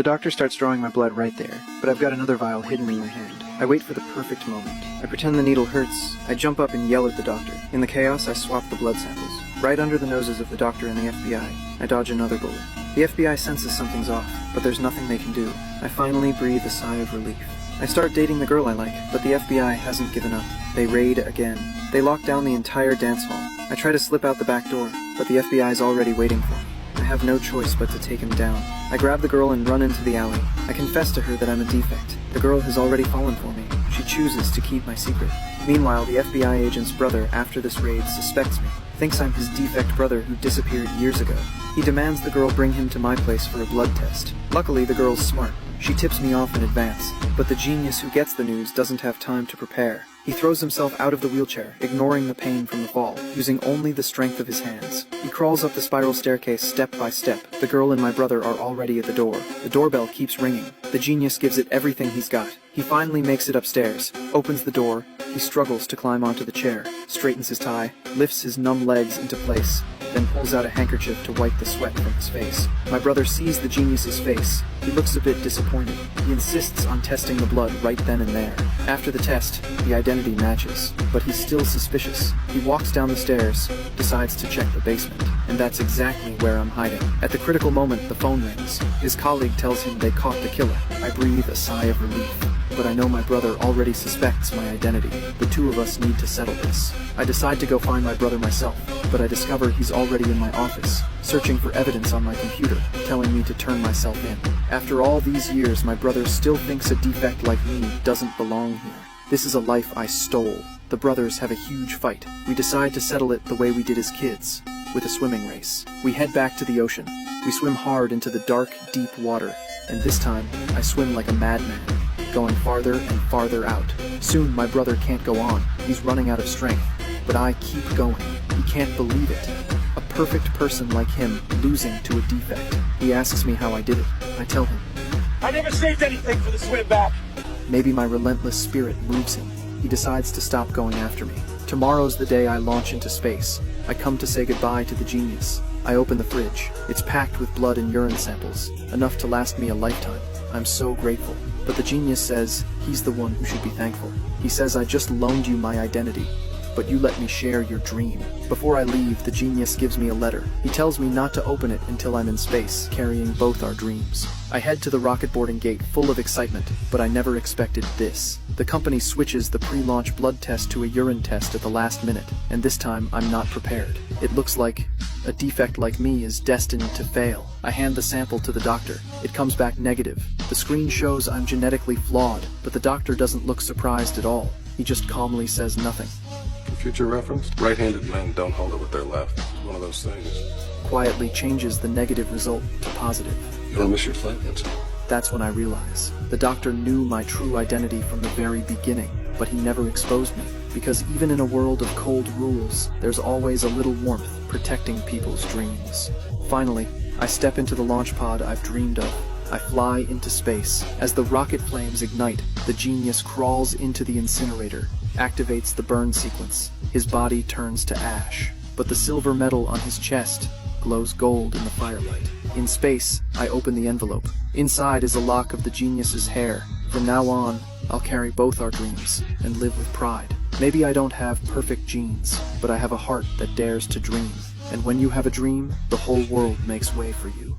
The doctor starts drawing my blood right there, but I've got another vial hidden in my hand. I wait for the perfect moment. I pretend the needle hurts. I jump up and yell at the doctor. In the chaos, I swap the blood samples. Right under the noses of the doctor and the FBI, I dodge another bullet. The FBI senses something's off, but there's nothing they can do. I finally breathe a sigh of relief. I start dating the girl I like, but the FBI hasn't given up. They raid again. They lock down the entire dance hall. I try to slip out the back door, but the FBI is already waiting for me. I have no choice but to take him down. I grab the girl and run into the alley. I confess to her that I'm a defect. The girl has already fallen for me. She chooses to keep my secret. Meanwhile, the FBI agent's brother, after this raid, suspects me. Thinks I'm his defect brother who disappeared years ago. He demands the girl bring him to my place for a blood test. Luckily, the girl's smart. She tips me off in advance, but the genius who gets the news doesn't have time to prepare. He throws himself out of the wheelchair, ignoring the pain from the fall, using only the strength of his hands. He crawls up the spiral staircase step by step. The girl and my brother are already at the door. The doorbell keeps ringing. The genius gives it everything he's got. He finally makes it upstairs, opens the door. He struggles to climb onto the chair, straightens his tie, lifts his numb legs into place, then pulls out a handkerchief to wipe the sweat from his face. My brother sees the genius's face. He looks a bit disappointed. He insists on testing the blood right then and there. After the test, the identity matches, but he's still suspicious. He walks down the stairs, decides to check the basement, and that's exactly where I'm hiding. At the critical moment, the phone rings. His colleague tells him they caught the killer. I breathe a sigh of relief, but I know my brother already suspects my identity. The two of us need to settle this. I decide to go find my brother myself, but I discover he's already in my office, searching for evidence on my computer, telling me to turn myself in. After all these years, my brother still thinks a defect like me doesn't belong here. This is a life I stole. The brothers have a huge fight. We decide to settle it the way we did as kids, with a swimming race. We head back to the ocean. We swim hard into the dark, deep water, and this time, I swim like a madman, going farther and farther out. Soon, my brother can't go on. He's running out of strength, but I keep going. He can't believe it. A perfect person like him losing to a defect. He asks me how I did it. I tell him. I never saved anything for the swim back. Maybe my relentless spirit moves him. He decides to stop going after me. Tomorrow's the day I launch into space. I come to say goodbye to the genius. I open the fridge. It's packed with blood and urine samples, enough to last me a lifetime. I'm so grateful. But the genius says he's the one who should be thankful. He says I just loaned you my identity, but you let me share your dream. Before I leave, the genius gives me a letter. He tells me not to open it until I'm in space, carrying both our dreams. I head to the rocket boarding gate full of excitement, but I never expected this. The company switches the pre-launch blood test to a urine test at the last minute, and this time I'm not prepared. It looks like a defect like me is destined to fail. I hand the sample to the doctor. It comes back negative. The screen shows I'm genetically flawed, but the doctor doesn't look surprised at all. He just calmly says nothing. For future reference, right-handed men don't hold it with their left. It's one of those things. Quietly changes the negative result to positive. You don't miss your flight, Vincent. That's when I realize the doctor knew my true identity from the very beginning, but he never exposed me, because even in a world of cold rules, there's always a little warmth protecting people's dreams. Finally, I step into the launch pod I've dreamed of. I fly into space. As the rocket flames ignite, the genius crawls into the incinerator, activates the burn sequence. His body turns to ash, but the silver medal on his chest glows gold in the firelight. In space, I open the envelope. Inside is a lock of the genius's hair. From now on, I'll carry both our dreams and live with pride. Maybe I don't have perfect genes, but I have a heart that dares to dream. And when you have a dream, the whole world makes way for you.